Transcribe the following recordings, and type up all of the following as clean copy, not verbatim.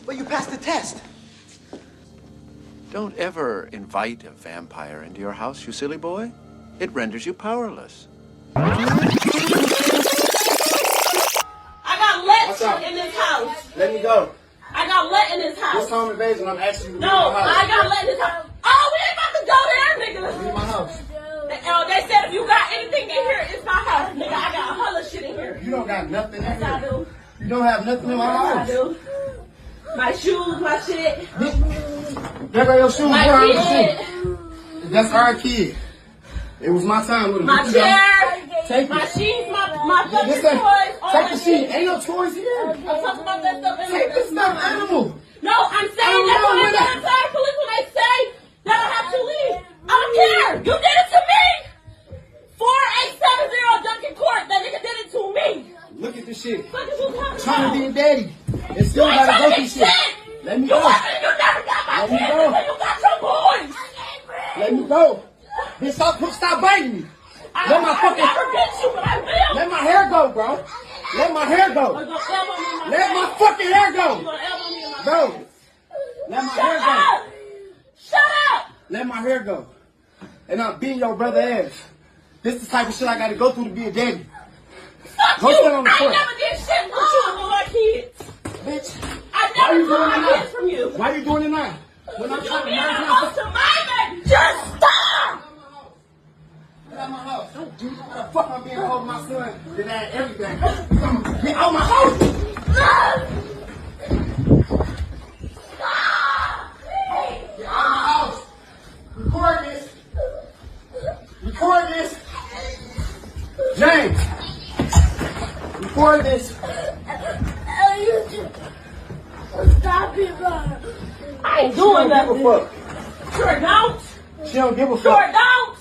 But you passed the test. Don't ever invite a vampire into your house, you silly boy. It renders you powerless. I got let in this house. Let me go. I got let in this house. This home invasion, I'm asking you to No, leave my house. I got let in this house. Oh, we ain't about to go there, nigga. Leave my house. They said if you got anything in here, it's my house, nigga. I got a hella shit in here. You don't got nothing in Yes, I here. do. You don't have nothing in my Yes, I house. do. My shoes, my shit. There go your shoes. My Where are your kid. shoes? That's our kid. It was my time with him. My chair. Take My it. sheets, my fucking This toys. ain't- all Take that the shit. sheet. Ain't no toys here. I'm talking about that stuff in Take this stuff, animal. No, I'm saying that's what I got inside the police when they say that I have to leave. I don't care. You did it to me. 4870 Duncan Court. That nigga did it to me. Look at this shit. What is you talking Trying about? to be a daddy. And still You ain't gotta go trying to through get shit. shit. Let me You go. wasn't. You never got my Let me shit go. until you got your boys. Let me go. Bitch, stop biting me. Let my I fucking... never get you, but I will. Let my hair go, bro. Let my hair go. You're gonna elbow me in my Let my face. fucking hair You're go. gonna elbow me in my Bro. face. Let my Shut hair go. up. Shut up. Let my hair go. And I'm beating your brother ass. This is the type of shit I gotta go through to be a daddy. Fuck Go you. sit on the I floor. never did shit with you and my kids. Bitch. I Why never you took doing it my now? kids from you. Why you doing it now? When I'm You trying to being learn a how host to my baby. Just stop. Get out my house. How the fuck I'm being a hoe to my son that had everything? Get out my house. Get out my house. Record this. Record this. James. Record this. Stop it, bro. I ain't She don't doing give a nothing. fuck. Sure don't. She don't give a Sure fuck. don't.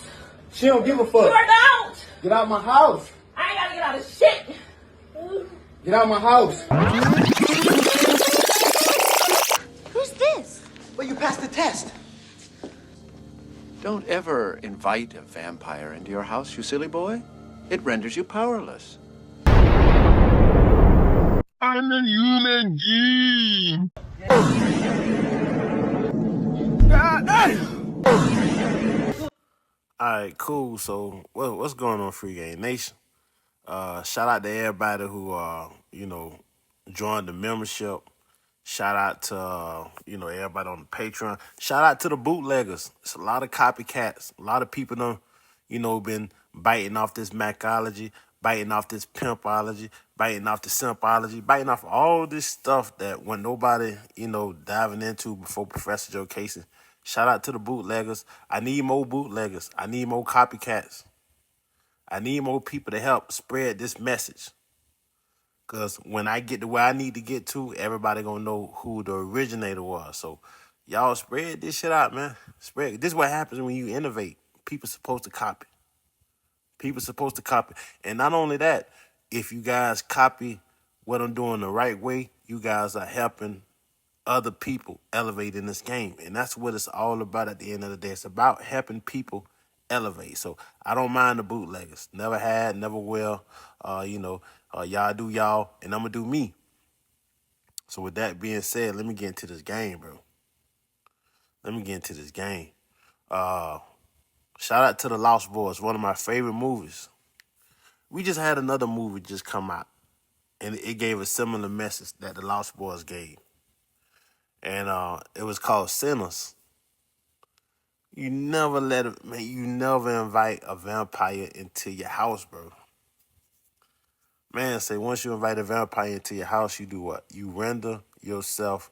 She don't give a Sure fuck. don't. Get out my house. I ain't gotta get out of shit. Get out my house. Who's this? But you passed the test. Don't ever invite a vampire into your house, you silly boy. It renders you powerless. I'm a human being. Alright, cool. So what's going on, Free Game Nation? Shout out to everybody who joined the membership. Shout out to everybody on the Patreon. Shout out to the bootleggers. It's a lot of copycats. A lot of people done, been biting off this Macology, biting off this Pimpology, biting off the Simpology, biting off all this stuff that when nobody, diving into before Professor Jokasey. Shout out to the bootleggers. I need more bootleggers. I need more copycats. I need more people to help spread this message. Because when I get to where I need to get to, everybody going to know who the originator was. So y'all spread this shit out, man. Spread. This is what happens when you innovate. People supposed to copy. People supposed to copy. And not only that, if you guys copy what I'm doing the right way, you guys are helping other people elevate in this game. And that's what it's all about at the end of the day. It's about helping people elevate. So I don't mind the bootleggers. Never had, never will. Y'all do y'all, and I'm going to do me. So with that being said, let me get into this game, bro. Let me get into this game. Shout out to The Lost Boys, one of my favorite movies. We just had another movie just come out, and it gave a similar message that The Lost Boys gave. And it was called Sinners. You never you never invite a vampire into your house, bro. Man, say once you invite a vampire into your house, you do what? You render yourself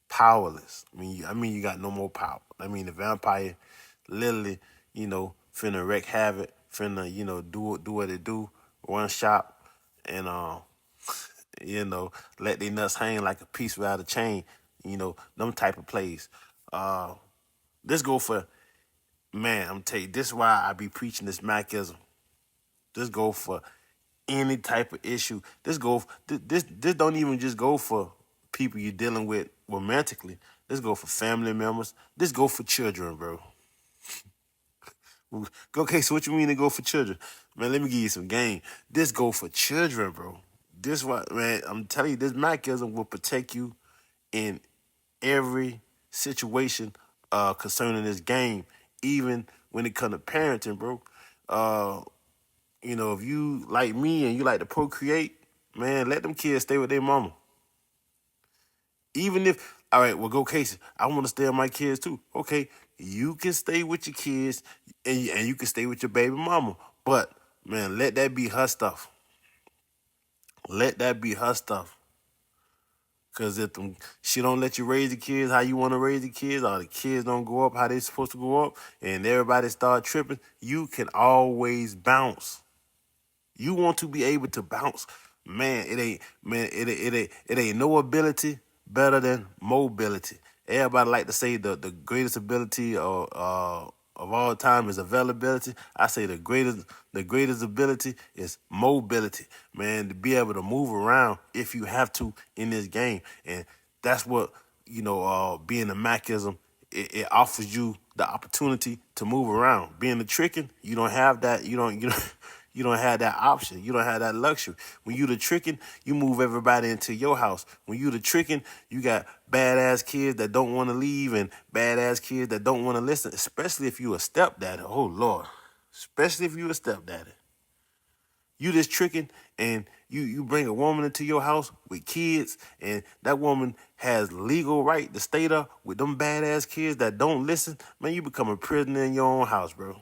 powerless. I mean, you got no more power. I mean, the vampire literally, finna wreak havoc, finna, do what it do, run shop, and let their nuts hang like a piece without a chain. Them type of plays. This go for, man, I'm telling you, this is why I be preaching this Macism. This go for any type of issue. This don't even just go for people you're dealing with romantically. This go for family members. This go for children, bro. Okay, so what you mean to go for children? Man, let me give you some game. This go for children, bro. This what, man, I'm telling you, this Macism will protect you in every situation concerning this game, even when it comes to parenting, bro. You know, if you like me and you like to procreate, man, let them kids stay with their mama. Even if, all right, well, go Casey, I want to stay with my kids too. Okay, you can stay with your kids and you can stay with your baby mama. But, man, let that be her stuff. Let that be her stuff. Because if she don't let you raise the kids how you want to raise the kids, or the kids don't go up how they supposed to go up, and everybody start tripping, you can always bounce. You want to be able to bounce. Man, it ain't no ability better than mobility. Everybody like to say the greatest ability of all time is availability. I say the greatest ability is mobility. Man, to be able to move around if you have to in this game. And that's what, being a Macism, it offers you the opportunity to move around. Being a tricking, you don't have that. You don't have that option. You don't have that luxury. When you the tricking, you move everybody into your house. When you the tricking, you got badass kids that don't want to leave and badass kids that don't want to listen, especially if you a stepdaddy. Oh, Lord. Especially if you a stepdaddy. You just tricking and you bring a woman into your house with kids and that woman has legal right to stay there with them badass kids that don't listen. Man, you become a prisoner in your own house, bro.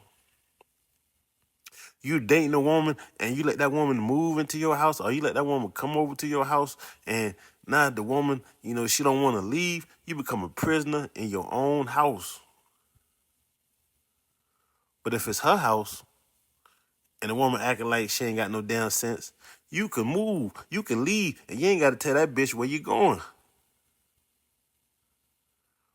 You dating a woman and you let that woman move into your house, or you let that woman come over to your house and now the woman, she don't want to leave, you become a prisoner in your own house. But if it's her house and the woman acting like she ain't got no damn sense, you can move, you can leave, and you ain't got to tell that bitch where you going.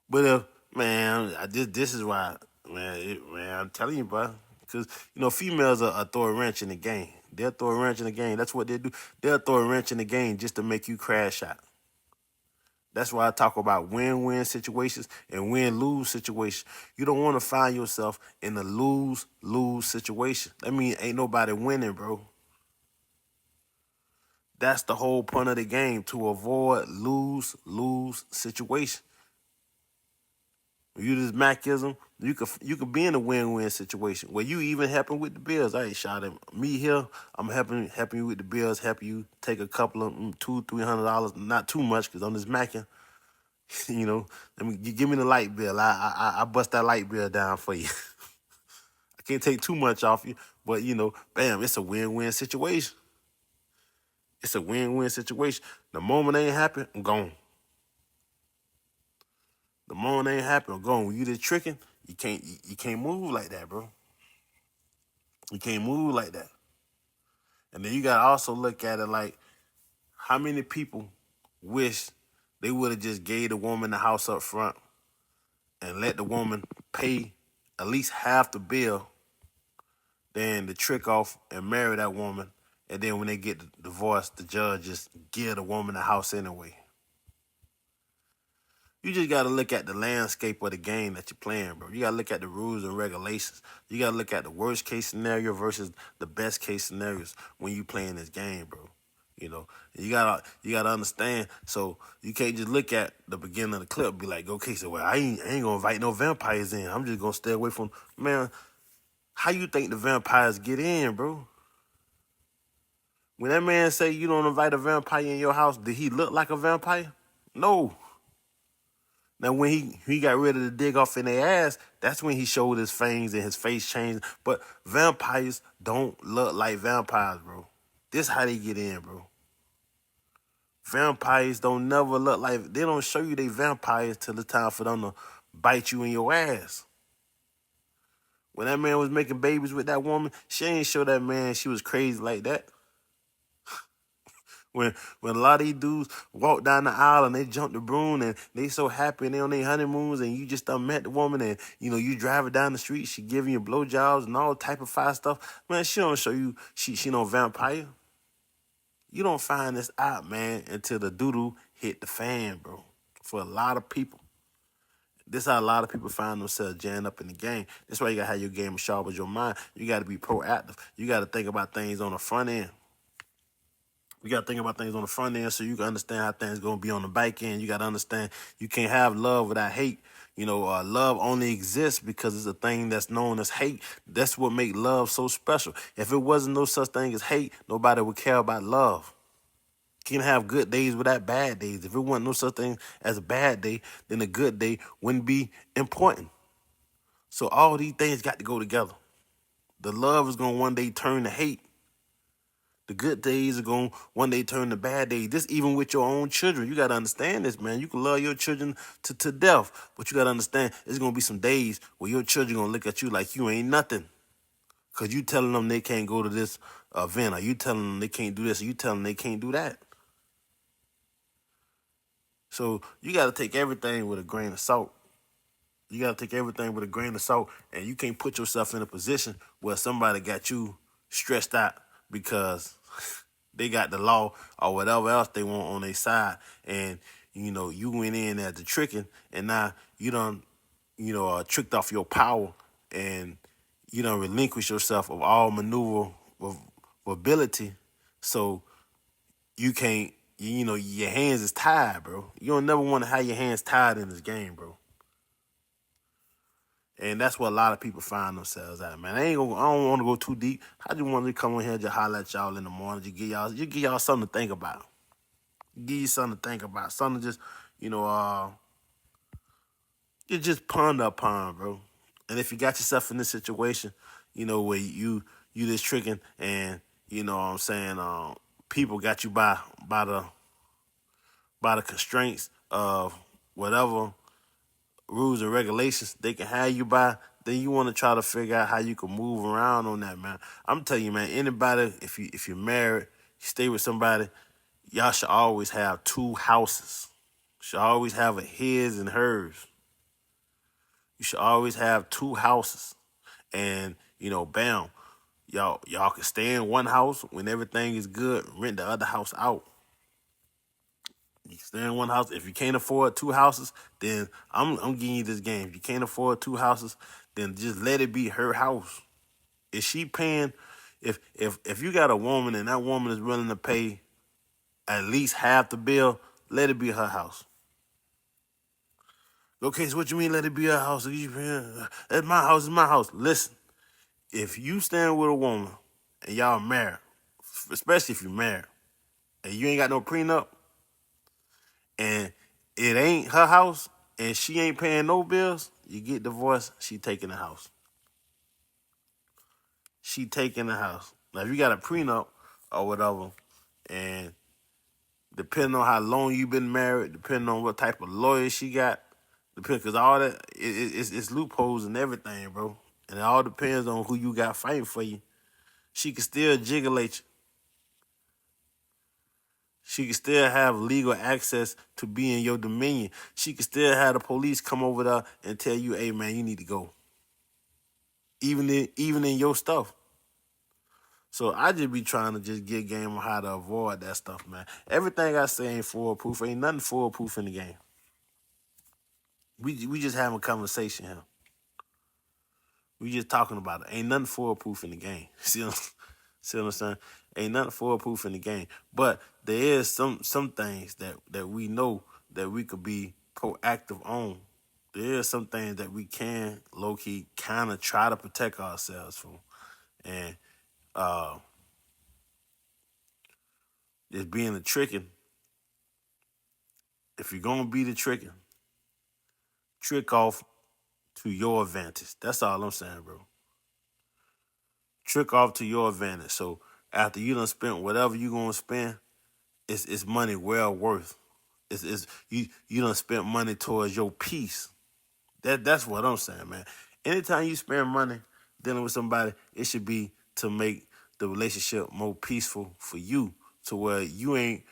But if, man, this is why, man, I'm telling you, bro. Because, females are throw a wrench in the game. They'll throw a wrench in the game. That's what they do. They'll throw a wrench in the game just to make you crash out. That's why I talk about win-win situations and win-lose situations. You don't want to find yourself in a lose-lose situation. That means ain't nobody winning, bro. That's the whole point of the game, to avoid lose-lose situations. When you this Macism, you could be in a win-win situation where you even helping with the bills. I ain't shot at me here. I'm helping you with the bills, help you take a couple of $200-$300, not too much because I'm just macking. Let me give me the light bill. I bust that light bill down for you. I can't take too much off you, but bam, it's a win-win situation. It's a win-win situation. The moment ain't happen, I'm gone. The moment ain't happen, I'm gone. When you just tricking, you can't move like that, bro. You can't move like that. And then you gotta also look at it like, how many people wish they would have just gave the woman the house up front and let the woman pay at least half the bill than to trick off and marry that woman, and then when they get the divorce, the judge just give the woman the house anyway. You just got to look at the landscape of the game that you're playing, bro. You got to look at the rules and regulations. You got to look at the worst case scenario versus the best case scenarios when you playing this game, bro. You gotta understand. So you can't just look at the beginning of the clip and be like, okay, so I ain't gonna invite no vampires in. I'm just gonna stay away from, man. How you think the vampires get in, bro? When that man say you don't invite a vampire in your house, did he look like a vampire? No. Now, when he got rid of the dig off in their ass, that's when he showed his fangs and his face changed. But vampires don't look like vampires, bro. This how they get in, bro. Vampires don't never look like, they don't show you they vampires till it's time for them to bite you in your ass. When that man was making babies with that woman, she ain't show that man she was crazy like that. When a lot of these dudes walk down the aisle and they jump the broom and they so happy and they on their honeymoons and you just done met the woman and, you drive her down the street, she giving you blowjobs and all type of fire stuff. Man, she don't show you she no vampire. You don't find this out, man, until the doo-doo hit the fan, bro. For a lot of people. This is how a lot of people find themselves jammed up in the game. That's why you got to have your game as sharp as your mind. You got to be proactive. You got to think about things on the front end. You got to think about things on the front end so you can understand how things going to be on the back end. You got to understand you can't have love without hate. Love only exists because it's a thing that's known as hate. That's what makes love so special. If it wasn't no such thing as hate, nobody would care about love. You can have good days without bad days. If it wasn't no such thing as a bad day, then a good day wouldn't be important. So all these things got to go together. The love is going to one day turn to hate. The good days are going to one day turn to bad days. This even with your own children. You got to understand this, man. You can love your children to death, but you got to understand there's going to be some days where your children going to look at you like you ain't nothing. Because you telling them they can't go to this event, or you telling them they can't do this, or you telling them they can't do that. So you got to take everything with a grain of salt. You got to take everything with a grain of salt, and you can't put yourself in a position where somebody got you stressed out because they got the law or whatever else they want on their side, and you went in as the tricking, and now you done tricked off your power, and you done relinquish yourself of all maneuverability, so you can't. Your hands is tied, bro. You don't never want to have your hands tied in this game, bro. And that's what a lot of people find themselves at, man. I don't want to go too deep. I just wanted to come on here and just holler at y'all in the morning. Just give y'all something to think about. Give you something to think about. Something to just, you just ponder upon, bro. And if you got yourself in this situation, where you just tricking and, what I'm saying, people got you by the constraints of whatever rules and regulations they can have you by, then you want to try to figure out how you can move around on that, man. I'm telling you, man, anybody, if you're married, you stay with somebody, y'all should always have two houses. You should always have a his and hers. You should always have two houses. And, bam, y'all can stay in one house when everything is good, rent the other house out. You can stay in one house. If you can't afford two houses, then I'm giving you this game. If you can't afford two houses, then just let it be her house. Is she paying? If you got a woman and that woman is willing to pay at least half the bill, let it be her house. Okay, so what you mean let it be her house? That's my house, it's my house. Listen, if you stand with a woman and y'all married, especially if you're married, and you ain't got no prenup, and it ain't her house, and she ain't paying no bills, you get divorced, she taking the house. She taking the house. Now, if you got a prenup or whatever, and depending on how long you been married, depending on what type of lawyer she got, because all that, it's loopholes and everything, bro. And it all depends on who you got fighting for you. She can still jigglate you. She can still have legal access to be in your dominion. She can still have the police come over there and tell you, hey, man, you need to go. Even in your stuff. So I just be trying to just get game on how to avoid that stuff, man. Everything I say ain't foolproof. Ain't nothing foolproof in the game. We just having a conversation here. We just talking about it. Ain't nothing foolproof in the game. See what I'm saying? Ain't nothing foolproof in the game. But there is some things that we know that we could be proactive on. There is some things that we can low-key kind of try to protect ourselves from. And just being the tricking, if you're going to be the tricking, trick off to your advantage. That's all I'm saying, bro. Trick off to your advantage. So after you done spent whatever you going to spend, it's money well worth. You done spent money towards your peace. That's what I'm saying, man. Anytime you spend money dealing with somebody, it should be to make the relationship more peaceful for you, to where you ain't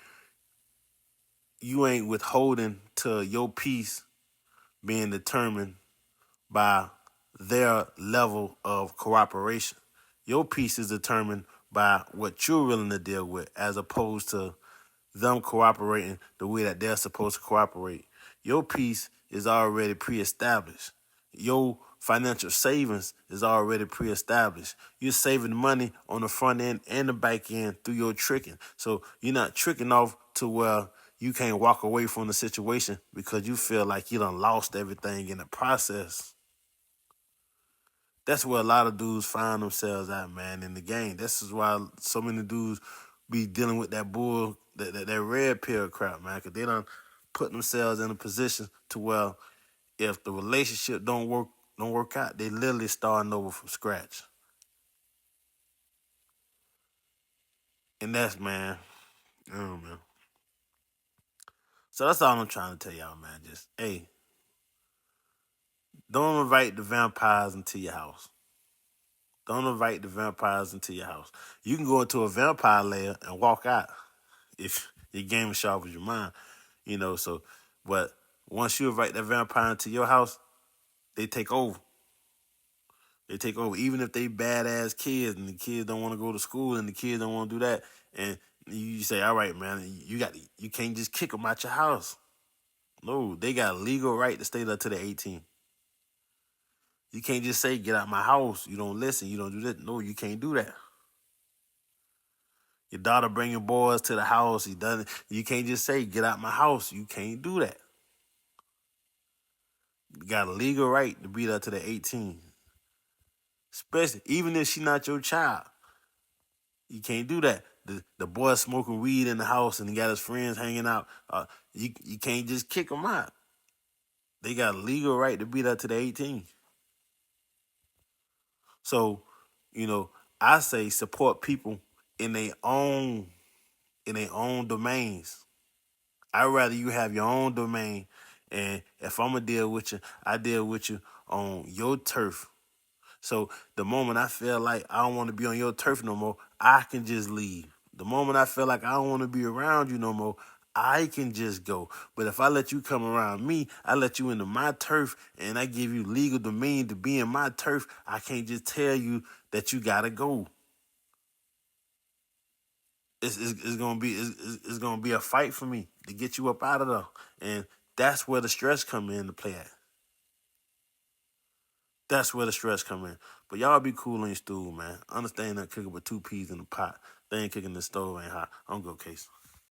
withholding to your peace being determined by their level of cooperation. Your peace is determined by what you're willing to deal with, as opposed to them cooperating the way that they're supposed to cooperate. Your peace is already pre-established. Your financial savings is already pre-established. You're saving money on the front end and the back end through your tricking. So you're not tricking off to where you can't walk away from the situation because you feel like you done lost everything in the process. That's where a lot of dudes find themselves at, man, in the game. This is why so many dudes be dealing with that bull, that red pill crap, man, because they done put themselves in a position to where if the relationship don't work out, they literally starting over from scratch. And that's, man, I don't know. So that's all I'm trying to tell y'all, man. Just, hey, don't invite the vampires into your house. Don't invite the vampires into your house. You can go into a vampire lair and walk out if your game is sharp as your mind, so, but once you invite that vampire into your house, they take over. They take over, even if they badass kids and the kids don't want to go to school and the kids don't want to do that. And you say, all right, man, you can't just kick them out your house. No, they got a legal right to stay there till they're 18. You can't just say, get out my house. You don't listen. You don't do that. No, you can't do that. Your daughter bringing boys to the house. You can't just say, get out my house. You can't do that. You got a legal right to be there till they're 18. Especially, even if she's not your child. You can't do that. The boy smoking weed in the house and he got his friends hanging out. You can't just kick them out. They got a legal right to be there till they're 18. So, I say support people in their own domains. I'd rather you have your own domain, and if I'm gonna deal with you, I deal with you on your turf. So the moment I feel like I don't want to be on your turf no more, I can just leave. The moment I feel like I don't want to be around you no more, I can just go. But if I let you come around me, I let you into my turf, and I give you legal domain to be in my turf, I can't just tell you that you gotta go. It's gonna be a fight for me to get you up out of there, and that's where the stress come in to play at. That's where the stress come in. But y'all be cool on your stool, man. Understand that cooking with 2 peas in the pot. They ain't cooking the stove ain't hot. I'm good, Case.